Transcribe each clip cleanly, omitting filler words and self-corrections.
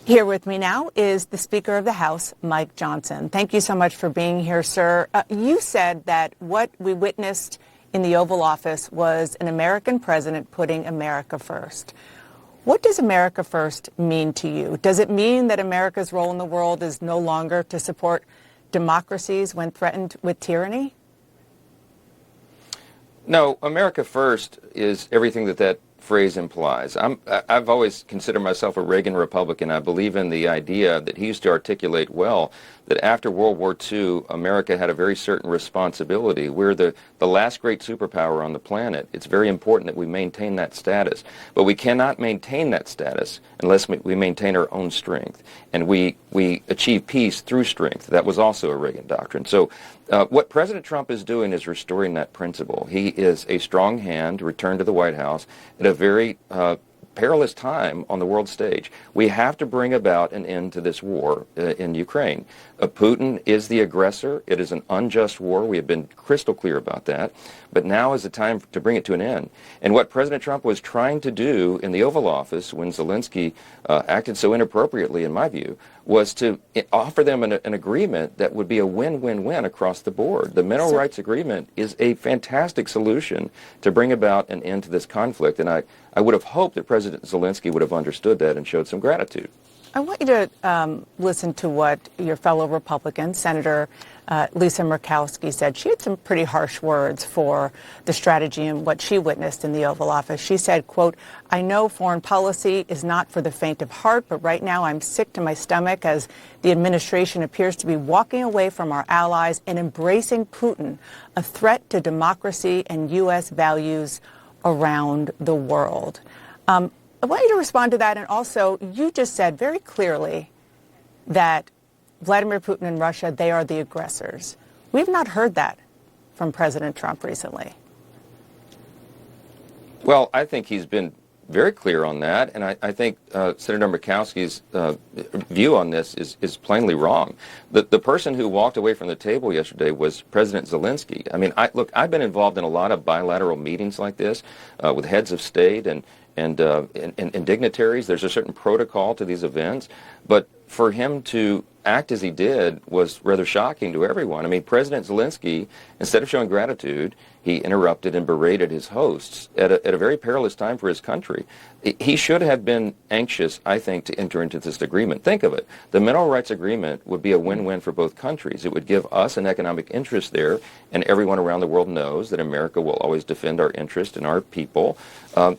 Here with me now is the Speaker of the House, Mike Johnson. Thank you so much for being here, sir. You said that what we witnessed in the Oval Office was an American president putting America first. What does America first mean to you? Does it mean that America's role in the world is no longer to support democracies when threatened with tyranny? No, America first is everything that phrase implies. I've always considered myself a Reagan Republican. I believe in the idea that he used to articulate well, that after World War II, America had a very certain responsibility. We're the last great superpower on the planet. It's very important that we maintain that status. But we cannot maintain that status unless we maintain our own strength. And we achieve peace through strength. That was also a Reagan doctrine. So what President Trump is doing is restoring that principle. He is a strong hand to return to the White House at a very perilous time on the world stage. We have to bring about an end to this war in Ukraine. Putin is the aggressor. It is an unjust war. We have been crystal clear about that. But now is the time to bring it to an end. And what President Trump was trying to do in the Oval Office when Zelensky acted so inappropriately, in my view, was to offer them an agreement that would be a win-win-win across the board. The Mineral Rights Agreement is a fantastic solution to bring about an end to this conflict. And I would have hoped that President Zelensky would have understood that and showed some gratitude. I want you to listen to what your fellow Republican, Senator Lisa Murkowski, said. She had some pretty harsh words for the strategy and what she witnessed in the Oval Office. She said, quote, "I know foreign policy is not for the faint of heart, but right now I'm sick to my stomach as the administration appears to be walking away from our allies and embracing Putin, a threat to democracy and U.S. values around the world." I want you to respond to that. And also, you just said very clearly that Vladimir Putin and Russia, they are the aggressors. We've not heard that from President Trump recently. Well, I think he's been very clear on that. And I think Senator Murkowski's view on this is plainly wrong. The person who walked away from the table yesterday was President Zelensky. I mean, look, I've been involved in a lot of bilateral meetings like this with heads of state and dignitaries. There's a certain protocol to these events, but for him to act as he did was rather shocking to everyone. I mean, President Zelensky, instead of showing gratitude, he interrupted and berated his hosts at a very perilous time for his country. He should have been anxious, I think, to enter into this agreement. Think of it. The Mineral Rights Agreement would be a win-win for both countries. It would give us an economic interest there, and everyone around the world knows that America will always defend our interest and our people.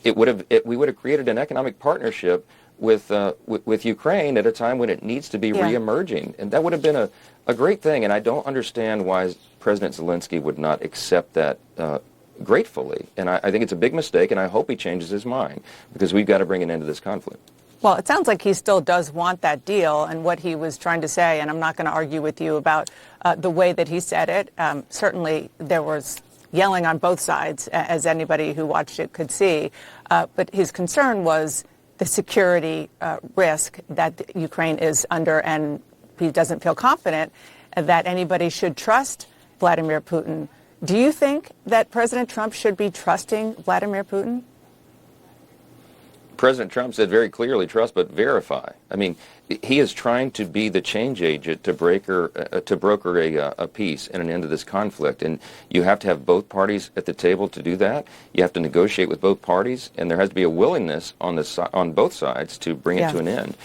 We would have created an economic partnership with Ukraine at a time when it needs to be reemerging. And that would have been a great thing. And I don't understand why President Zelensky would not accept that gratefully. And I think it's a big mistake, and I hope he changes his mind, because we've got to bring an end to this conflict. Well, it sounds like he still does want that deal, and what he was trying to say, and I'm not going to argue with you about the way that he said it. Certainly there was yelling on both sides, as anybody who watched it could see. But his concern was the security risk that Ukraine is under, and he doesn't feel confident that anybody should trust Vladimir Putin. Do you think that President Trump should be trusting Vladimir Putin? President Trump said very clearly, trust but verify. I mean, he is trying to be the change agent to broker a peace and an end to this conflict. And you have to have both parties at the table to do that. You have to negotiate with both parties, and there has to be a willingness on both sides to bring it to an end.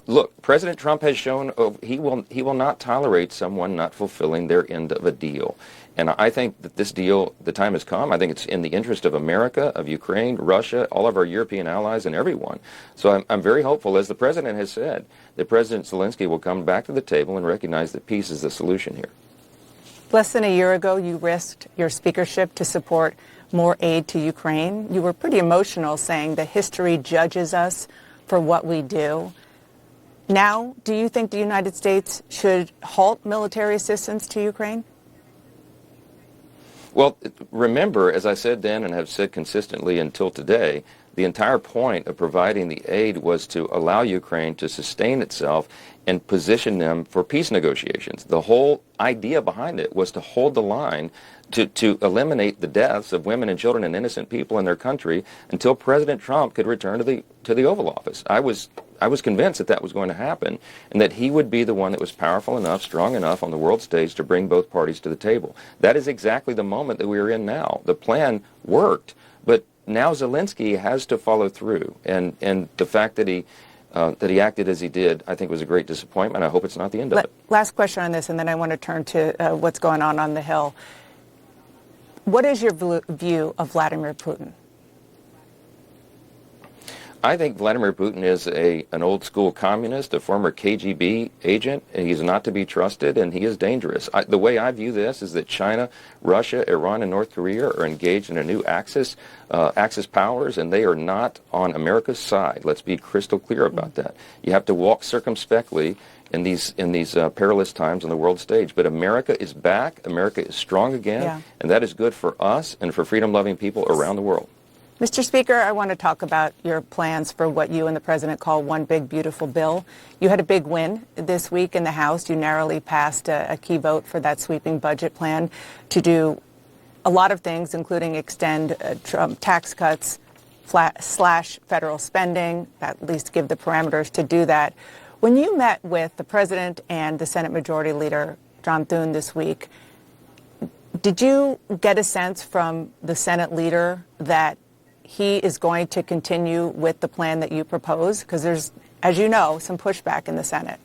Look, President Trump has shown he will not tolerate someone not fulfilling their end of a deal. And I think that this deal, the time has come. I think it's in the interest of America, of Ukraine, Russia, all of our European allies, and everyone. So I'm very hopeful, as the president has said, that President Zelensky will come back to the table and recognize that peace is the solution here. Less than a year ago, you risked your speakership to support more aid to Ukraine. You were pretty emotional, saying that history judges us for what we do. Now, do you think the United States should halt military assistance to Ukraine? Well, remember, as I said then and have said consistently until today, the entire point of providing the aid was to allow Ukraine to sustain itself and position them for peace negotiations. The whole idea behind it was to hold the line to eliminate the deaths of women and children and innocent people in their country until President Trump could return to the Oval Office. I was I was convinced that that was going to happen, and that he would be the one that was powerful enough, strong enough on the world stage to bring both parties to the table. That is exactly the moment that we are in now. The plan worked, but now Zelensky has to follow through, and the fact that he acted as he did, I think, was a great disappointment. I hope it's not the end of it. Last question on this, and then I want to turn to what's going on the Hill. What is your view of Vladimir Putin? I think Vladimir Putin is an old-school communist, a former KGB agent, and he's not to be trusted, and he is dangerous. The way I view this is that China, Russia, Iran, and North Korea are engaged in a new Axis powers, and they are not on America's side. Let's be crystal clear about that. You have to walk circumspectly in these perilous times on the world stage. But America is back. America is strong again, and that is good for us and for freedom-loving people around the world. Mr. Speaker, I want to talk about your plans for what you and the President call one big, beautiful bill. You had a big win this week in the House. You narrowly passed a key vote for that sweeping budget plan to do a lot of things, including extend Trump tax cuts, slash federal spending, at least give the parameters to do that. When you met with the President and the Senate Majority Leader, John Thune, this week, did you get a sense from the Senate leader that he is going to continue with the plan that you propose? Because there's, as you know, some pushback in the Senate.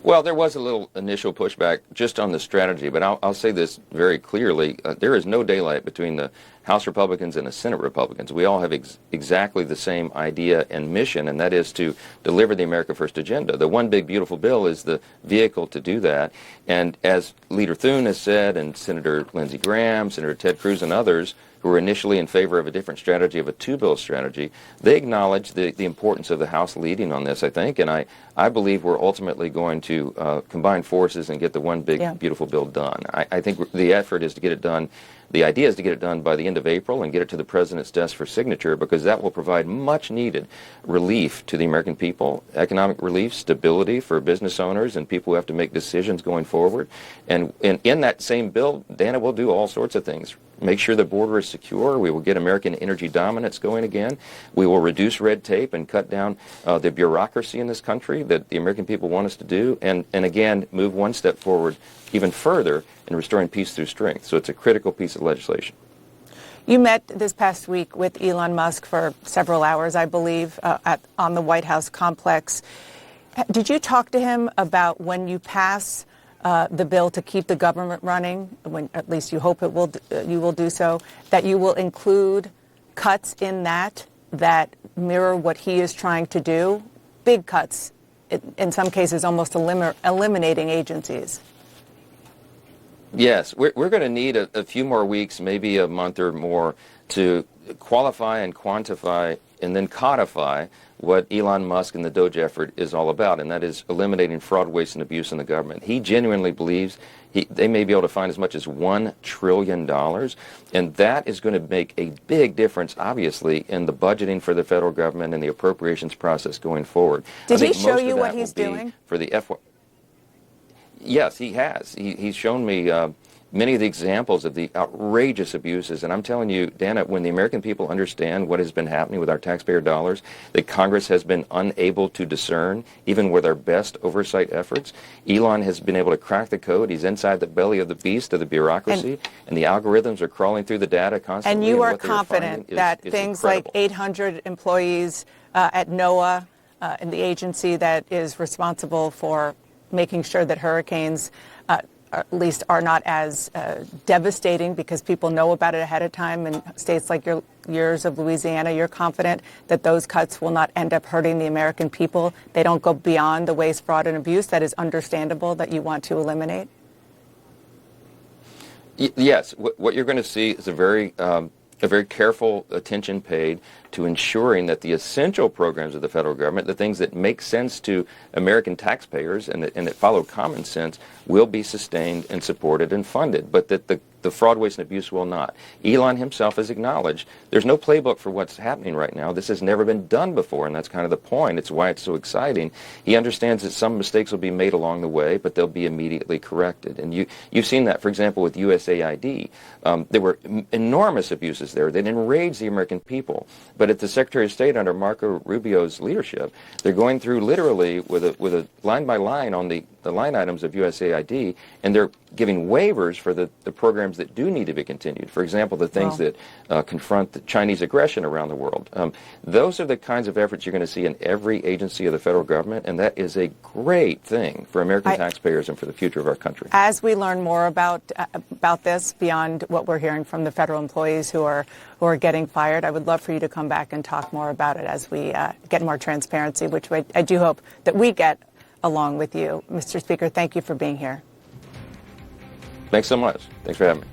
Well, there was a little initial pushback just on the strategy, but I'll say this very clearly. There is no daylight between the House Republicans and the Senate Republicans. We all have exactly the same idea and mission, and that is to deliver the America First agenda. The One Big Beautiful Bill is the vehicle to do that. And as Leader Thune has said, and Senator Lindsey Graham, Senator Ted Cruz, and others who were initially in favor of a different strategy, of a two-bill strategy, they acknowledge the importance of the House leading on this, I think, and I believe we're ultimately going to combine forces and get the One Big Beautiful Bill done. I think the effort is to get it done. The idea is to get it done by the end of April and get it to the President's desk for signature, because that will provide much-needed relief to the American people, economic relief, stability for business owners and people who have to make decisions going forward. And in that same bill, Dana, will do all sorts of things. Make sure the border is secure. We will get American energy dominance going again. We will reduce red tape and cut down the bureaucracy in this country that the American people want us to do. And again, move one step forward even further in restoring peace through strength. So it's a critical piece of legislation. You met this past week with Elon Musk for several hours, I believe, on the White House complex. Did you talk to him about when you pass the bill to keep the government running, when at least you hope you will do so, that you will include cuts in that mirror what he is trying to do? Big cuts, in some cases almost eliminating agencies. Yes, we're going to need a few more weeks, maybe a month or more, to qualify and quantify and then codify what Elon Musk and the Doge effort is all about, and that is eliminating fraud, waste, and abuse in the government. He genuinely believes they may be able to find as much as $1 trillion, and that is going to make a big difference, obviously, in the budgeting for the federal government and the appropriations process going forward. Did he show you what he's doing? For the FY. Yes, he has. He's shown me many of the examples of the outrageous abuses. And I'm telling you, Dana, when the American people understand what has been happening with our taxpayer dollars, that Congress has been unable to discern, even with our best oversight efforts, Elon has been able to crack the code. He's inside the belly of the beast, of the bureaucracy, and the algorithms are crawling through the data constantly. And you are confident that things like 800 employees at NOAA, in the agency that is responsible for making sure that hurricanes at least are not as devastating because people know about it ahead of time in states like yours of Louisiana, you're confident that those cuts will not end up hurting the American people? They don't go beyond the waste, fraud, and abuse that is understandable that you want to eliminate? Yes. What you're going to see is a very careful attention paid to ensuring that the essential programs of the federal government, the things that make sense to American taxpayers and that follow common sense, will be sustained and supported and funded. But that the fraud, waste, and abuse will not. Elon himself has acknowledged there's no playbook for what's happening right now. This has never been done before, and that's kind of the point. It's why it's so exciting. He understands that some mistakes will be made along the way, but they'll be immediately corrected. And you've seen that, for example, with USAID. There were enormous abuses there that enraged the American people. But at the Secretary of State under Marco Rubio's leadership, they're going through literally with a line by line on the line items of USAID, and they're giving waivers for the programs that do need to be continued. For example, the things that confront the Chinese aggression around the world. Those are the kinds of efforts you're going to see in every agency of the federal government, and that is a great thing for American taxpayers and for the future of our country. As we learn more about this, beyond what we're hearing from the federal employees who are getting fired, I would love for you to come back and talk more about it as we get more transparency, which I do hope that we get along with you. Mr. Speaker, thank you for being here. Thanks so much. Thanks for having me.